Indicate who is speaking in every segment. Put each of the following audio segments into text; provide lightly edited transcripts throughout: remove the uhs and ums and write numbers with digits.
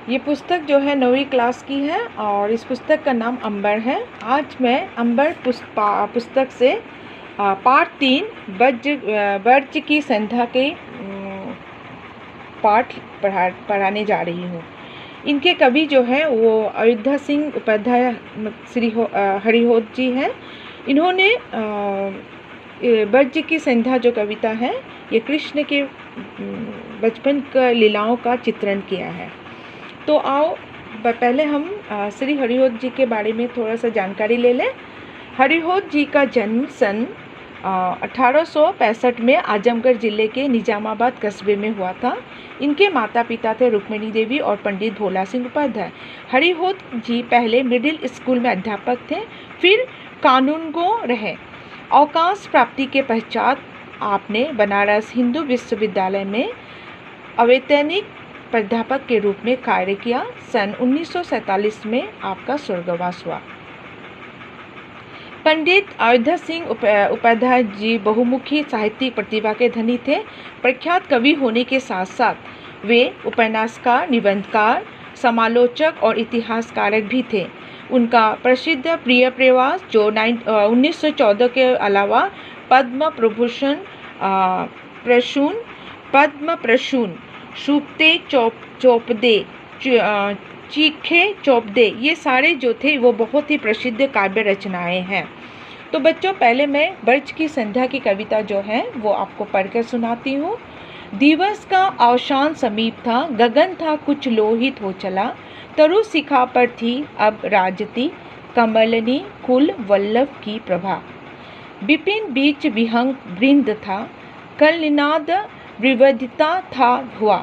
Speaker 1: ये पुस्तक जो है 9वीं क्लास की है और इस पुस्तक का नाम अंबर है। आज मैं अंबर पुस्तक से पाठ 3 वर्ज की संध्या के पाठ पढ़ाने जा रही हूँ। इनके कवि जो हैं वो अयोध्या सिंह उपाध्याय श्री हरिहोत जी हैं। इन्होंने वर्ज की संध्या जो कविता है ये कृष्ण के बचपन का लीलाओं का चित्रण किया है। तो आओ पहले हम श्री हरिहोत जी के बारे में थोड़ा सा जानकारी ले लें। हरिहोत जी का जन्म सन 1865 में आजमगढ़ ज़िले के निजामाबाद कस्बे में हुआ था। इनके माता पिता थे रुक्मिणी देवी और पंडित भोला सिंह उपाध्याय। हरिहोत जी पहले मिडिल स्कूल में अध्यापक थे, फिर कानूनगो रहे। अवकाश प्राप्ति के पश्चात आपने बनारस हिंदू विश्वविद्यालय में अवैतनिक प्राध्यापक के रूप में कार्य किया। सन 1947 में आपका स्वर्गवास हुआ। पंडित अयोध्या सिंह उपाध्याय जी बहुमुखी साहित्यिक प्रतिभा के धनी थे। प्रख्यात कवि होने के साथ साथ वे उपन्यासकार, निबंधकार, समालोचक और इतिहासकारक भी थे। उनका प्रसिद्ध प्रिय प्रवास जो 1914 के अलावा पद्म प्रसून, सूक्ते चौपदे, चीखे चौपदे, ये सारे जो थे वो बहुत ही प्रसिद्ध काव्य रचनाएं हैं। तो बच्चों पहले मैं वर्ज की संध्या की कविता जो है वो आपको पढ़कर सुनाती हूँ। दिवस का अवसान समीप था, गगन था कुछ लोहित हो चला, तरु शिखा पर थी अब राजती, कमलनी कुल वल्लभ की प्रभा। विपिन बीच विहंग वृंद था, कल निनाद विविधता था हुआ,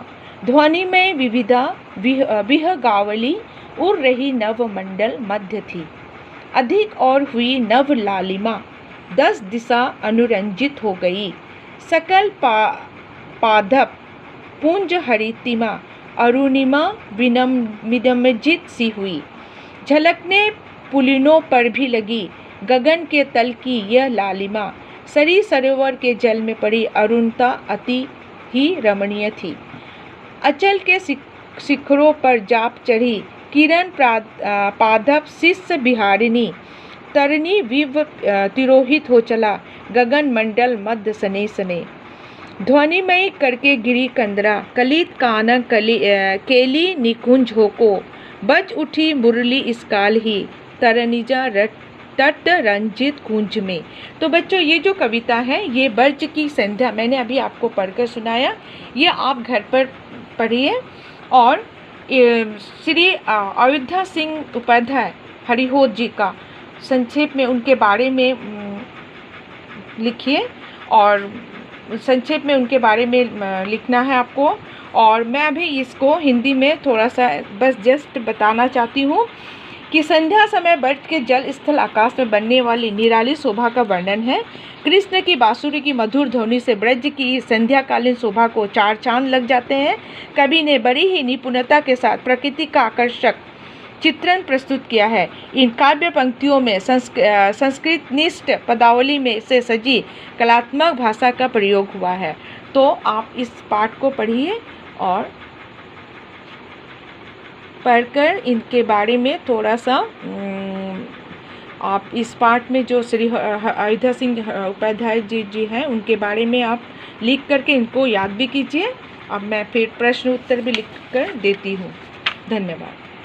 Speaker 1: ध्वनि में विविधा विहगावली, उड़ रही नव मंडल मध्य थी। अधिक और हुई नव लालिमा, 10 दिशा अनुरंजित हो गई, सकल पादप पुंज हरितिमा, अरुणिमा विनम्जित सी हुई। झलकने पुलिनों पर भी लगी, गगन के तल की यह लालिमा, सरी सरोवर के जल में पड़ी अरुणता अति ही रमणीय थी। अचल के शिखरों पर जाप चढ़ी, किरण पादप शिष्य बिहारिणी, तरनी विव तिरोहित हो चला, गगन मंडल मध्य सने सने। ध्वनिमयी करके गिरी कंदरा, कलित कानन केली निकुंज होको, बज उठी मुरली इस काल ही, तरनिजा तट रंजित कुंज में। तो बच्चों ये जो कविता है ये वर्ज की संध्या मैंने अभी आपको पढ़कर सुनाया, ये आप घर पर पढ़िए। और श्री अयोध्या सिंह उपाध्याय हरिहोत जी का संक्षेप में उनके बारे में लिखिए और संक्षेप में उनके बारे में लिखना है आपको। और मैं अभी इसको हिंदी में थोड़ा सा बस जस्ट बताना चाहती हूँ कि संध्या समय वर्ज के जल स्थल आकाश में बनने वाली निराली शोभा का वर्णन है। कृष्ण की बांसुरी की मधुर ध्वनि से ब्रज की संध्याकालीन शोभा को 4 चांद लग जाते हैं। कवि ने बड़ी ही निपुणता के साथ प्रकृति का आकर्षक चित्रण प्रस्तुत किया है। इन काव्य पंक्तियों में संस्कृत निष्ठ पदावली में से सजी कलात्मक भाषा का प्रयोग हुआ है। तो आप इस पाठ को पढ़िए और पढ़कर इनके बारे में थोड़ा सा आप इस पाठ में जो श्री अयोध्या सिंह उपाध्याय जी हैं उनके बारे में आप लिख करके इनको याद भी कीजिए। अब मैं फिर प्रश्न उत्तर भी लिख कर देती हूँ। धन्यवाद।